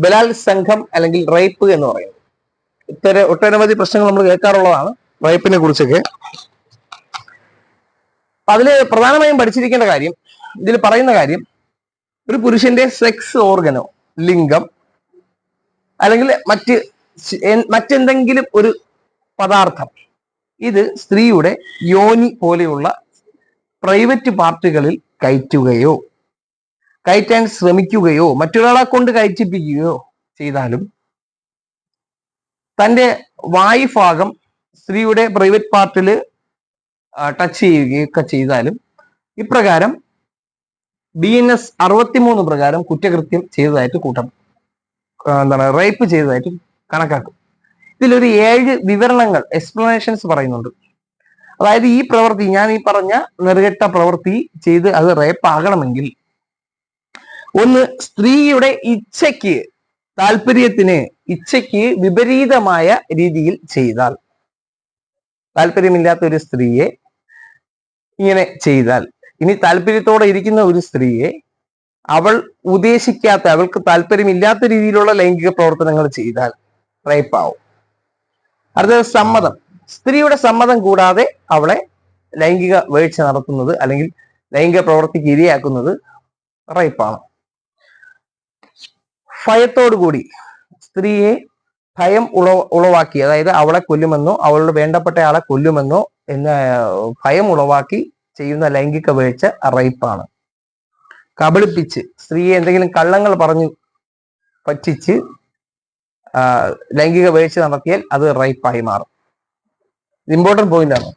ബലാത്സംഗം അല്ലെങ്കിൽ റേപ്പ് എന്ന് പറയുന്നത്. ഒട്ടനവധി പ്രശ്നങ്ങൾ നമ്മൾ കേൾക്കാറുള്ളതാണ് റേപ്പിനെ കുറിച്ചൊക്കെ. അതില് പ്രധാനമായും പഠിച്ചിരിക്കേണ്ട കാര്യം, ഇതിൽ പറയുന്ന കാര്യം, ഒരു പുരുഷന്റെ സെക്സ് ഓർഗനോ, ലിംഗം, അല്ലെങ്കിൽ മറ്റെന്തെങ്കിലും ഒരു പദാർത്ഥം, ഇത് സ്ത്രീയുടെ യോനി പോലെയുള്ള പ്രൈവറ്റ് പാർട്ടുകളിൽ കയറ്റാൻ ശ്രമിക്കുകയോ മറ്റൊരാളെ കൊണ്ട് കയറ്റിപ്പിക്കുകയോ ചെയ്താലും, തൻ്റെ വായുഭാഗം സ്ത്രീയുടെ പ്രൈവറ്റ് പാർട്ടിൽ ടച്ച് ചെയ്യുകയൊക്കെ ചെയ്താലും ഇപ്രകാരം BNS 63 പ്രകാരം കുറ്റകൃത്യം ചെയ്തതായിട്ട് റേപ്പ് ചെയ്തതായിട്ട് കണക്കാക്കും. ഇതിലൊരു 7 വിവരണങ്ങൾ, എക്സ്പ്ലനേഷൻസ് പറയുന്നുണ്ട്. അതായത് ഈ പ്രവൃത്തി, ഞാൻ ഈ പറഞ്ഞ നെറുകെട്ട പ്രവൃത്തി ചെയ്ത് അത് റേപ്പ് ആകണമെങ്കിൽ, ഒന്ന്, സ്ത്രീയുടെ ഇച്ഛയ്ക്ക് വിപരീതമായ രീതിയിൽ ചെയ്താൽ, താല്പര്യമില്ലാത്ത ഒരു സ്ത്രീയെ ഇങ്ങനെ ചെയ്താൽ, ഇനി താല്പര്യത്തോടെ ഇരിക്കുന്ന ഒരു സ്ത്രീയെ അവൾക്ക് താല്പര്യമില്ലാത്ത രീതിയിലുള്ള ലൈംഗിക പ്രവർത്തനങ്ങൾ ചെയ്താൽ റേപ്പ് ആവും. അടുത്തത് സമ്മതം. സ്ത്രീയുടെ സമ്മതം കൂടാതെ അവളെ ലൈംഗിക വീഴ്ച നടത്തുന്നത് അല്ലെങ്കിൽ ലൈംഗിക പ്രവൃത്തിക്ക് ഇരയാക്കുന്നത് റേപ്പാണ്. ഭയത്തോടുകൂടി, സ്ത്രീയെ ഭയം ഉളവാക്കി, അതായത് അവളെ കൊല്ലുമെന്നോ അവളുടെ വേണ്ടപ്പെട്ട ആളെ കൊല്ലുമെന്നോ എന്ന ഭയം ഉളവാക്കി ചെയ്യുന്ന ലൈംഗിക വീഴ്ച റേപ്പാണ്. കബളിപ്പിച്ച്, സ്ത്രീയെ എന്തെങ്കിലും കള്ളങ്ങൾ പറഞ്ഞു പറ്റിച്ച് ലൈംഗിക വീഴ്ച നടത്തിയാൽ അത് റേപ്പായി മാറും. ഇമ്പോർട്ടന്റ് പോയിന്റ് ആണ്.